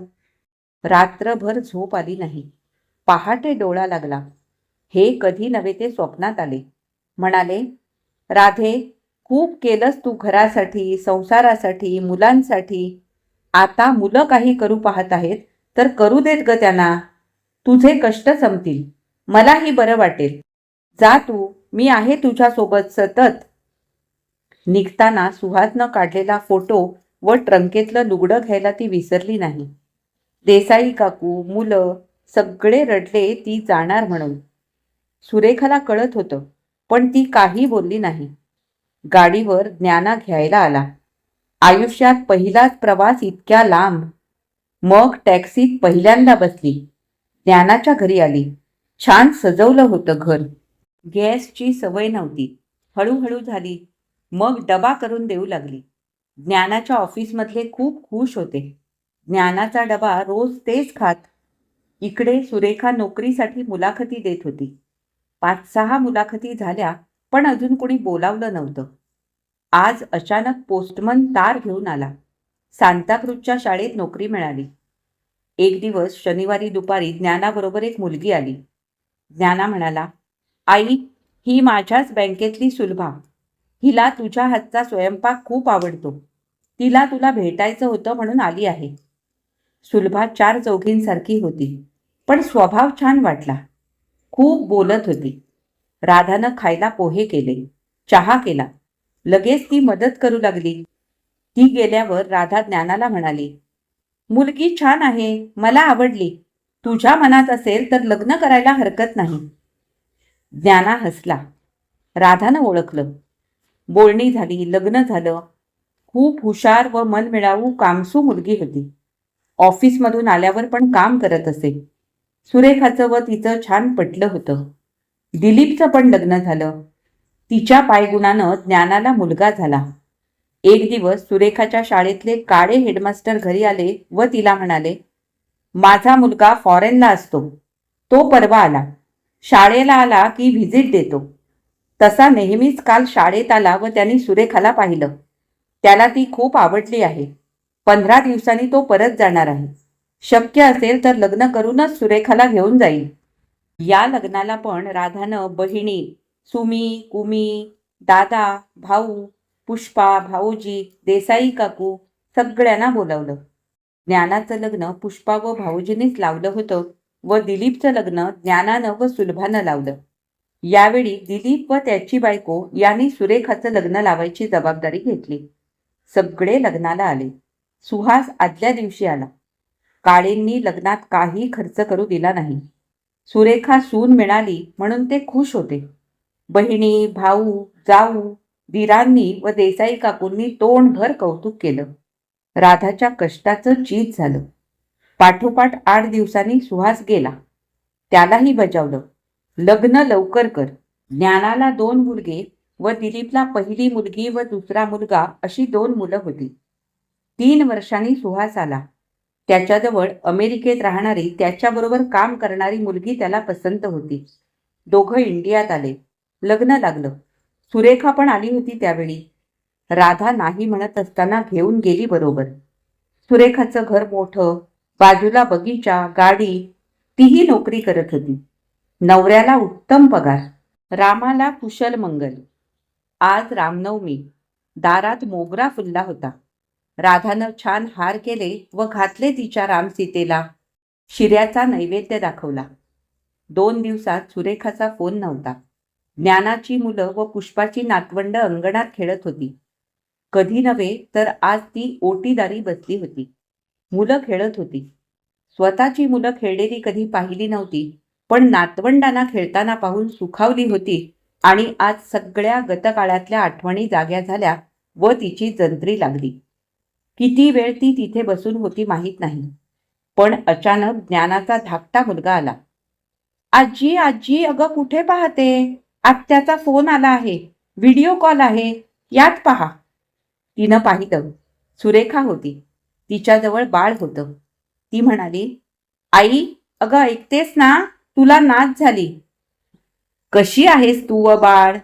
रात्रभर झोप आली नाही. पहाटे डोळा लागला. हे कधी नव्हे ते स्वप्नात आले. म्हणाले, राधे, खूप केलंस तू घरासाठी, संसारासाठी, मुलांसाठी. आता मुलं काही करू पाहत आहेत तर करू देत ग त्यांना. तुझे कष्ट संपतील, मलाही बरं वाटेल. जा तू, मी आहे तुझ्यासोबत सतत. निघताना सुहासनं काढलेला फोटो व ट्रंकेतलं लुगडं घ्यायला ती विसरली नाही. देसाई काकू, मुलं सगळे रडले ती जाणार म्हणून. सुरेखाला कळत होतं, पण ती काही बोलली नाही. गाडीवर ज्ञाना घ्यायला आला. आयुष्यात पहिलाच प्रवास इतक्या लांब. मग टॅक्सीत पहिल्यांदा बसली. ज्ञानाच्या घरी आली. छान सजवलं होतं घर. गॅसची सवय नव्हती. हळूहळू झाली. मग डबा करून देऊ लागली. ज्ञानाच्या ऑफिसमधले खूप खुश होते. ज्ञानाचा डबा रोज तेच खात. इकडे सुरेखा नोकरीसाठी मुलाखती देत होती. 5-6 मुलाखती झाल्या, पण अजून कोणी बोलावलं नव्हतं. आज अचानक पोस्टमन तार घेऊन आला. सांताक्रूजच्या शाळेत नोकरी मिळाली. एक दिवस शनिवारी दुपारी ज्ञानाबरोबर एक मुलगी आली. ज्ञाना म्हणाला, आई, ही माझ्याच बँकेतली सुलभा. हिला तुझ्या हातचा स्वयंपाक खूप आवडतो. तिला तुला भेटायचं होतं म्हणून आली आहे. सुलभा 4 चौघींसारखी होती, पण स्वभाव छान वाटला. खूप बोलत होती. राधानं खायला पोहे केले, चहा केला. लगेच ती मदत करू लागली. ती गेल्यावर राधा ज्ञानाला म्हणाली, मुलगी छान आहे, मला आवडली. तुझ्या मनात असेल तर लग्न करायला हरकत नाही. ज्ञाना हसला. राधानं ओळखलं. बोलणी झाली, लग्न झालं. खूप हुशार व मनमिळावू कामसू मुलगी होती. ऑफिसमधून आल्यावर पण काम करत असे. सुरेखाचं व तिचं छान पटलं होतं. दिलीपचं पण लग्न झालं. तिच्या पायगुणानं ज्ञानाला मुलगा झाला. एक दिवस सुरेखाच्या शाळेतले काळे हेडमास्टर घरी आले व तिला म्हणाले, माझा मुलगा फॉरेनला असतो. तो परवा आला. शाळेला आला की व्हिजिट देतो. तसा नेहमीच काल शाळेत आला व त्यांनी सुरेखाला पाहिलं. त्याला ती खूप आवडली आहे. 15 दिवसांनी तो परत जाणार आहे. शक्य असेल तर लग्न करूनच सुरेखाला घेऊन जाईल. या लग्नाला पण राधानं बहिणी सुमी, कुमी, दादा, भाऊ, पुष्पा, भाऊजी, देसाई काकू सगळ्यांना बोलावलं. ज्ञानाचं लग्न पुष्पा व भाऊजींनीच लावलं होतं व दिलीपचं लग्न ज्ञानानं व सुलभानं लावलं. यावेळी दिलीप व त्याची बायको यांनी सुरेखाचं लग्न लावायची जबाबदारी घेतली. सगळे लग्नाला आले. सुहास आदल्या दिवशी आला. काळेंनी लग्नात काही खर्च करू दिला नाही. सुरेखा सून मिळाली म्हणून ते खुश होते. बहिणी, भाऊ, जाऊ, दिरांनी व देसाई काकूंनी तोंडभर कौतुक केलं. राधाच्या कष्टाचं चीज झालं. पाठोपाठ 8 दिवसांनी सुहास गेला. त्यालाही बजावलं, लग्न लवकर कर. ज्ञानाला 2 मुलगे व दिलीपला पहिली मुलगी व दुसरा मुलगा अशी 2 मुलं होती. 3 वर्षांनी सुहास आला. त्याच्याजवळ अमेरिकेत राहणारी त्याच्याबरोबर काम करणारी मुलगी त्याला पसंत होती. दोघं इंडियात आले. लग्न लागलं. सुरेखा पण आली होती त्यावेळी. राधा नाही म्हणत असताना घेऊन गेली बरोबर. सुरेखाचं घर मोठं, बाजूला बगीचा, गाडी. तीही नोकरी करत होती. नवऱ्याला उत्तम पगार. रामाला कुशल मंगल. आज रामनवमी. दारात मोगरा फुलला होता. राधानं छान हार केले व घातले तिच्या रामसीतेला. शिऱ्याचा नैवेद्य दाखवला. 2 दिवसात सुरेखाचा फोन नव्हता. ज्ञानाची मुलं व पुष्पाची नातवंड अंगणात खेळत होती. कधी नव्हे तर आज ती ओटीदारी बसली होती. मुलं खेळत होती. स्वतःची मुलं खेळलेली कधी पाहिली नव्हती, पण नातवंडांना खेळताना पाहून सुखावली होती आणि आज सगळ्या गतकाळातल्या आठवणी जाग्या झाल्या व तिची जंत्री लागली. किती वेळ ती तिथे बसून होती माहीत नाही, पण अचानक ज्ञानाचा धाकटा मुलगा आला. आजी, आजी, अगं कुठे पाहते? आत्याचा फोन आला आहे, व्हिडिओ कॉल आहे, यात पहा. तिनं पाहिलं. सुरेखा होती. तिच्याजवळ बाळ होतं. ती म्हणाली, आई, अगं ऐकतेस ना, तुला नाच झाली. कशी आहेस तू व बाळ?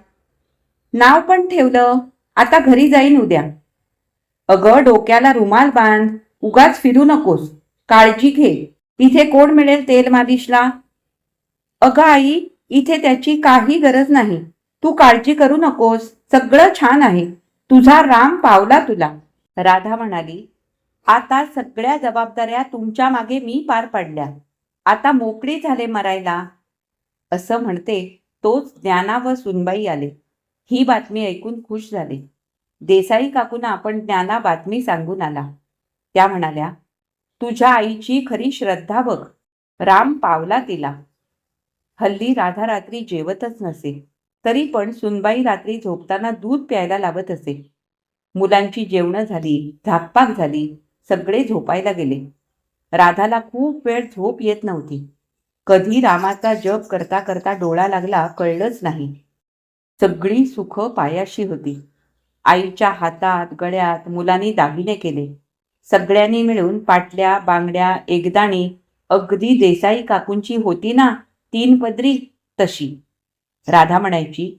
नाव पण ठेवलं. आता घरी जाईन उद्या. अगं डोक्याला रुमाल बांध, उगाच फिरू नकोस. काळजी घे. तिथे कोण मिळेल तेल मालिशला? अगं आई, इथे त्याची काही गरज नाही. तू काळजी करू नकोस, सगळं छान आहे. तुझा राम पावला तुला. राधा म्हणाली, आता सगळ्या जबाबदाऱ्या तुमच्या मागे मी पार पाडल्या. आता मोकळी झाले मरायला. असं म्हणते तोच ज्ञाना व सुनबाई आले. ही बातमी ऐकून खुश झाले. देसाई काकूंना आपण ज्ञाना बातमी सांगून आला. त्या म्हणाल्या, तुझ्या आईची खरी श्रद्धा बघ, राम पावला तिला. हल्ली राधा रात्री जेवतच नसे, तरी पण सुनबाई रात्री झोपताना दूध प्यायला लावत असे. मुलांची जेवणं झाली, झाकपाक झाली, सगळे झोपायला गेले. राधाला खूप वेळ झोप येत नव्हती. कधी रामाचा जप करता करता डोळा लागला कळलंच नाही. सगळी सुख पायाशी होती. आईच्या हातात गळ्यात मुलांनी दागिने केले. सगळ्यांनी मिळून पाटल्या बांगड्या एकदाणी, अगदी देसाई काकूंची होती ना 3 पदरी तशी. राधा म्हणायची,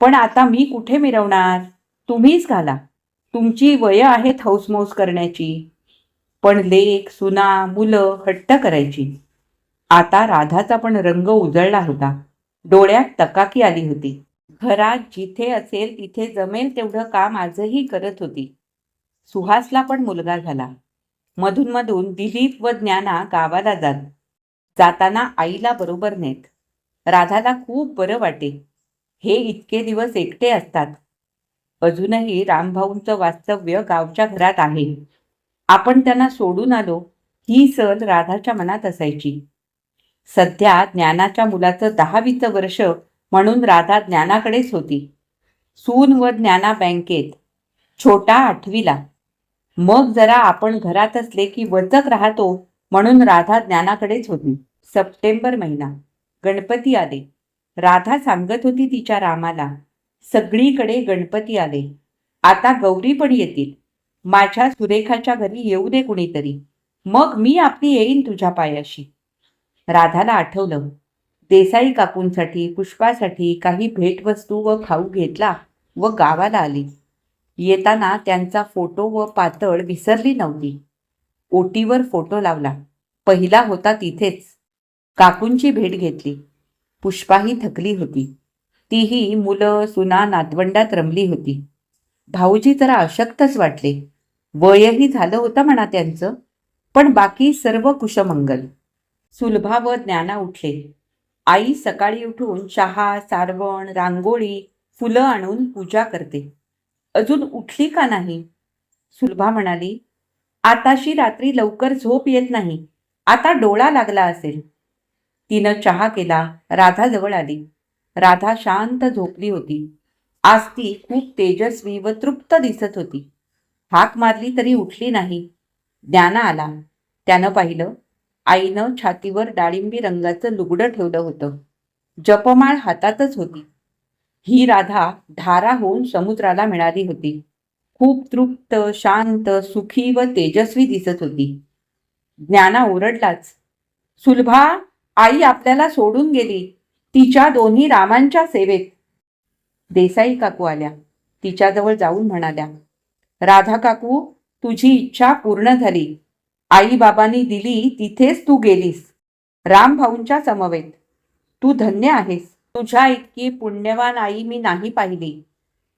पण आता मी कुठे मिरवणार? तुम्हीच घाला. तुमची वय आहेत हौसमौस करण्याची. पण लेक सुना मुलं हट्ट करायची. आता राधाचा पण रंग उजळला होता. डोळ्यात तकाकी आली होती. घरात जिथे असेल तिथे जमेल तेवढं काम आजही करत होती. सुहासला पण मुलगा झाला. मधून मधून दिलीप व ज्ञाना गावाला जाताना आईला बरोबर नेत. राधाला खूप बरं वाटे. हे इतके दिवस एकटे असतात. अजूनही रामभाऊंचं वास्तव्य गावच्या घरात आहे. आपण त्यांना सोडून आलो ही सल राधाच्या मनात असायची. सध्या ज्ञानाच्या मुलाचं 10वीचं वर्ष म्हणून राधा ज्ञानाकडेच होती. सून व ज्ञाना बँकेत, छोटा 8वीला. मग जरा आपण घरात असले की वचक राहतो म्हणून राधा ज्ञानाकडेच होती. सप्टेंबर महिना, गणपती आले. राधा सांगत होती तिच्या रामाला, सगळीकडे गणपती आले, आता गौरी पण येतील. माझ्या सुरेखाच्या घरी येऊ दे कुणीतरी, मग मी आपली येईन तुझ्या पायाशी. राधाला आठवलं, देसाई काकूंसाठी पुष्पासाठी काही भेटवस्तू व खाऊ घेतला व गावाला आली. येताना त्यांचा फोटो व पातळ विसरली नव्हती. ओटीवर फोटो लावला, पहिला होता तिथेच. काकूंची भेट घेतली. पुष्पाही थकली होती. तीही मुलं सुना नातवंडात रमली होती. भाऊजी जरा अशक्तच वाटले. वयही झालं होतं म्हणा त्यांचं, पण बाकी सर्व कुशमंगल. सुलभा व ज्ञाना उठले. आई सकाळी उठून चहा, सारवण, रांगोळी, फुलं आणून पूजा करते. अजून उठली का नाही? सुलभा म्हणाली, आताशी रात्री लवकर झोप येत नाही, आता डोळा लागला असेल. तिनं चहा केला. राधा जवळ आली. राधा शांत झोपली होती. आज ती खूप तेजस्वी व तृप्त दिसत होती. हाक मारली तरी उठली नाही. ज्ञाना आला. त्यानं पाहिलं, आईनं छातीवर डाळिंबी रंगाचं लुगडं ठेवलं होतं. जपमाळ हातातच होती. ही राधा धारा होऊन समुद्राला मिळाली होती. खूप तृप्त, शांत, सुखी व तेजस्वी दिसत होती. ज्ञाना ओरडलाच, सुलभा, आई आपल्याला सोडून गेली, तिच्या दोन्ही रामांच्या सेवेत. देसाई काकू आल्या. तिच्याजवळ जाऊन म्हणाल्या, राधा काकू, तुझी इच्छा पूर्ण झाली. आई बाबांनी दिली तिथेच तू गेलीस, रामभाऊंच्या समवेत. तू धन्य आहेस. तुझ्या इतकी पुण्यवान आई मी नाही पाहिली.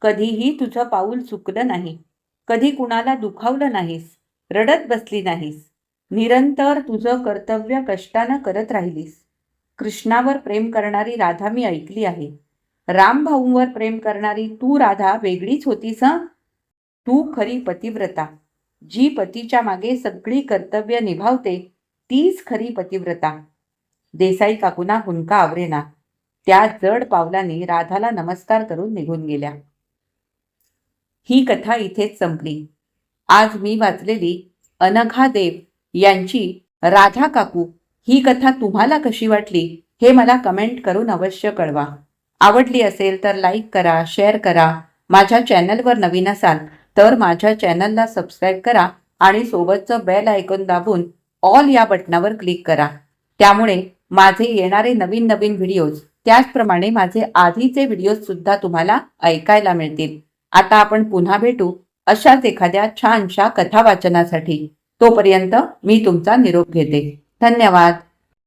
कधीही तुझं पाऊल चुकलं नाही. कधी कुणाला दुखावलं नाहीस, रडत बसली नाहीस. निरंतर तुझं कर्तव्य कष्टानं करत राहिलीस. कृष्णावर प्रेम करणारी राधा मी ऐकली आहे. रामभाऊंवर प्रेम करणारी तू राधा वेगळीच होतीस हं. तू खरी पतिव्रता. जी पतीच्या मागे सगळी कर्तव्य निभावते तीच खरी पतिव्रता. देसाई काकूंना हुंका आवरेना. त्या जड पावलांनी राधाला नमस्कार करून निघून गेल्या. ही कथा इथेच संपली. आज मी वाचलेली अनघा देव यांची राधा काकू ही कथा तुम्हाला कशी वाटली हे मला कमेंट करून अवश्य कळवा. आवडली असेल तर लाईक करा, शेअर करा. माझ्या चॅनलवर नवीन असाल तर माझ्या चॅनलला सबस्क्राईब करा आणि सोबतचं बेल आयकॉन दाबून ऑल या बटनावर क्लिक करा. त्यामुळे माझे येणारे नवीन नवीन व्हिडिओज, त्याचप्रमाणे माझे आधीचे व्हिडिओज सुद्धा तुम्हाला ऐकायला मिळतील. आता आपण पुन्हा भेटू अशाच एखाद्या छानशा कथा वाचनासाठी. तोपर्यंत मी तुमचा निरोप घेते. धन्यवाद.